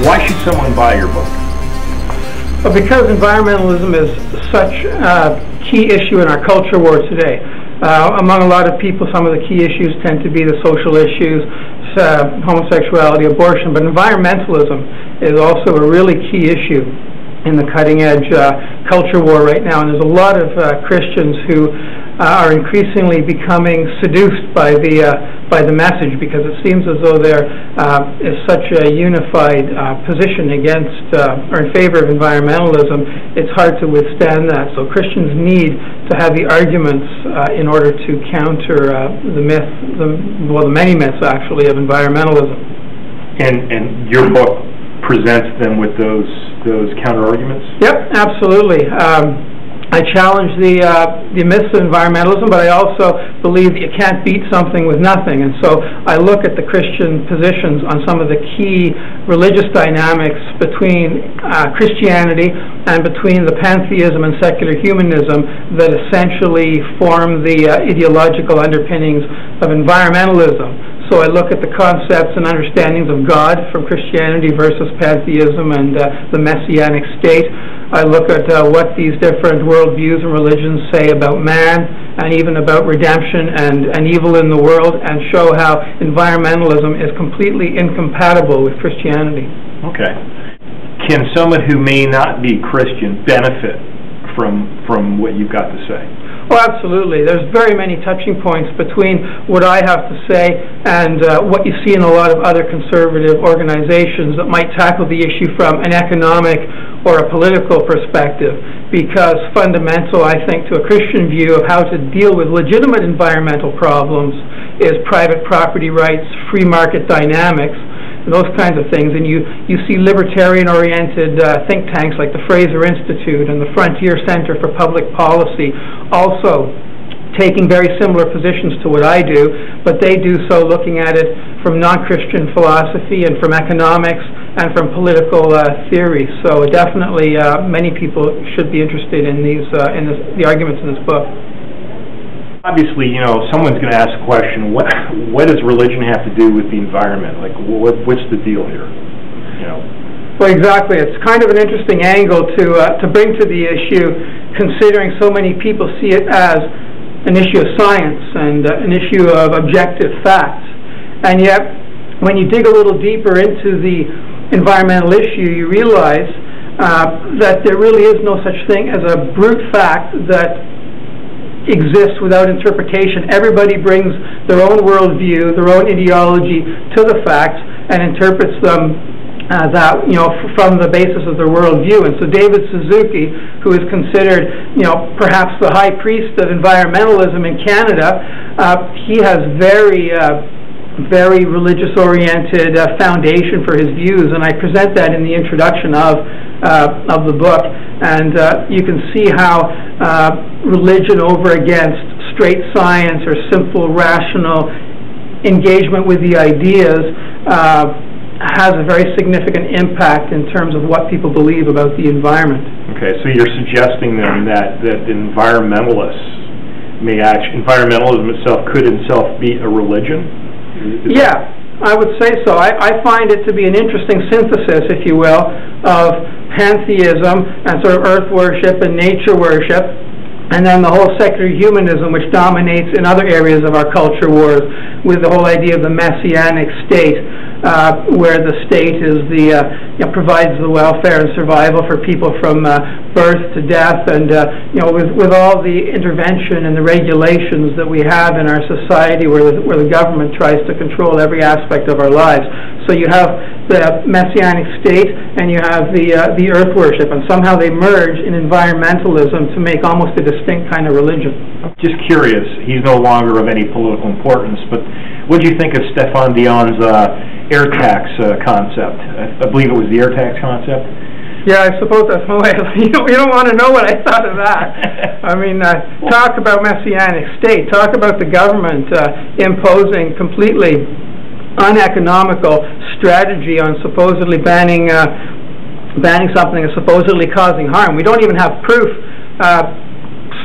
Why should someone buy your book? Well, because environmentalism is such a key issue in our culture war today. Among a lot of people, some of the key issues tend to be the social issues, homosexuality, abortion, but environmentalism is also a really key issue in the cutting-edge culture war right now, and there's a lot of Christians who are increasingly becoming seduced by the message, because it seems as though there is such a unified position against or in favor of environmentalism. It's hard to withstand that. So Christians need to have the arguments in order to counter the myth, the many myths actually of environmentalism. And your book presents them with those counter arguments? Yep, absolutely. I challenge the myths of environmentalism, but I also believe that you can't beat something with nothing. And so I look at the Christian positions on some of the key religious dynamics between Christianity and between the pantheism and secular humanism that essentially form the ideological underpinnings of environmentalism. So I look at the concepts and understandings of God from Christianity versus pantheism and the messianic state. I look at what these different worldviews and religions say about man and even about redemption and evil in the world, and show how environmentalism is completely incompatible with Christianity. Okay. Can someone who may not be Christian benefit from what you've got to say? Well, absolutely. There's very many touching points between what I have to say and what you see in a lot of other conservative organizations that might tackle the issue from an economic or a political perspective, because fundamental, I think, to a Christian view of how to deal with legitimate environmental problems is private property rights, free market dynamics, and those kinds of things. And you see libertarian-oriented think tanks like the Fraser Institute and the Frontier Center for Public Policy also taking very similar positions to what I do, but they do so looking at it from non-Christian philosophy and from economics and from political theory. So definitely many people should be interested in the arguments in this book. Obviously, you know, someone's going to ask the question, what does religion have to do with the environment? Like, what's the deal here? You know. Well, exactly. It's kind of an interesting angle to bring to the issue, considering so many people see it as an issue of science and an issue of objective facts. And yet, when you dig a little deeper into the environmental issue, you realize that there really is no such thing as a brute fact that exists without interpretation. Everybody brings their own worldview, their own ideology to the facts and interprets them from the basis of their worldview. And so David Suzuki, who is considered, perhaps the high priest of environmentalism in Canada, he has very religious-oriented foundation for his views, and I present that in the introduction of the book. And you can see how religion over against straight science or simple, rational engagement with the ideas has a very significant impact in terms of what people believe about the environment. Okay, so you're suggesting then that environmentalism itself could itself be a religion? Yeah, I would say so. I find it to be an interesting synthesis, if you will, of pantheism and sort of earth worship and nature worship, and then the whole secular humanism which dominates in other areas of our culture wars, with the whole idea of the messianic state, where the state is provides the welfare and survival for people from birth to death, and with all the intervention and the regulations that we have in our society, where the government tries to control every aspect of our lives. So you have the messianic state and you have the earth worship, and somehow they merge in environmentalism to make almost a distinct kind of religion. Just curious, he's no longer of any political importance, but what do you think of Stefan Dion's air tax concept? I believe it was the air tax concept. Yeah, I suppose that's my way. You don't want to know what I thought of that. I mean, talk about messianic state. Talk about the government imposing completely uneconomical strategy on supposedly banning something and supposedly causing harm. We don't even have proof,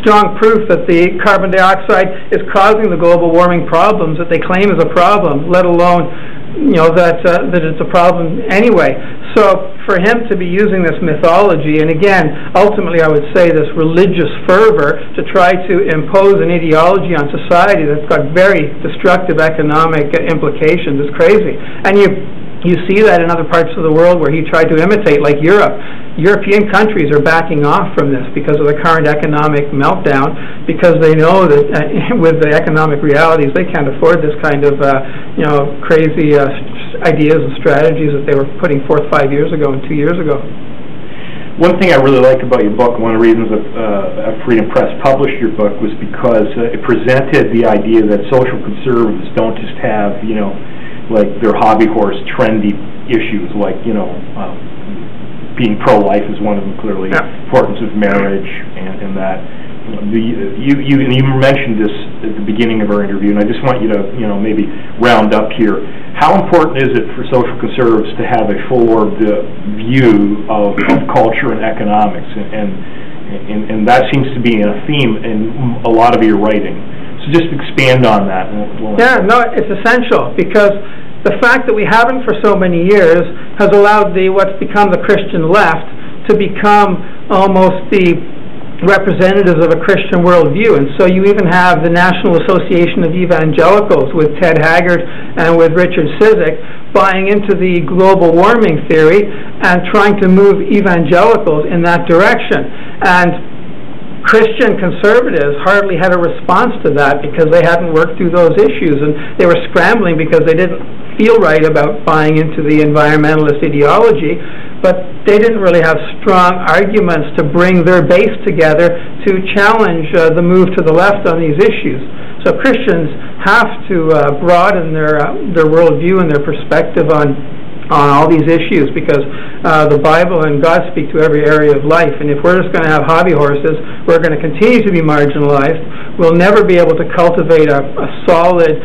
strong proof, that the carbon dioxide is causing the global warming problems that they claim is a problem, let alone that it's a problem anyway. So for him to be using this mythology, and again, ultimately I would say this religious fervor to try to impose an ideology on society that's got very destructive economic implications is crazy. And you see that in other parts of the world where he tried to imitate, like Europe. European countries are backing off from this because of the current economic meltdown, because they know that with the economic realities they can't afford this kind of crazy ideas and strategies that they were putting forth 5 years ago and 2 years ago. One thing I really like about your book, one of the reasons that Freedom Press published your book, was because it presented the idea that social conservatives don't just have, like their hobby horse trendy issues, like, being pro-life is one of them, clearly, importance of marriage, and that. You mentioned this at the beginning of our interview, and I just want you to, maybe round up here. How important is it for social conservatives to have a full-orbed view of culture and economics? And that seems to be a theme in a lot of your writing. So just expand on that. Yeah, no, it's essential, because the fact that we haven't for so many years has allowed what's become the Christian left to become almost the representatives of a Christian worldview. And so you even have the National Association of Evangelicals with Ted Haggard and with Richard Cizik buying into the global warming theory and trying to move evangelicals in that direction. And Christian conservatives hardly had a response to that because they hadn't worked through those issues, and they were scrambling because they didn't feel right about buying into the environmentalist ideology, but they didn't really have strong arguments to bring their base together to challenge the move to the left on these issues. So Christians have to broaden their worldview and their perspective on all these issues, because the Bible and God speak to every area of life, and if we're just going to have hobby horses, we're going to continue to be marginalized. We'll never be able to cultivate a solid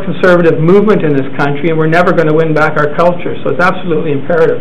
conservative movement in this country, and we're never going to win back our culture. So it's absolutely imperative.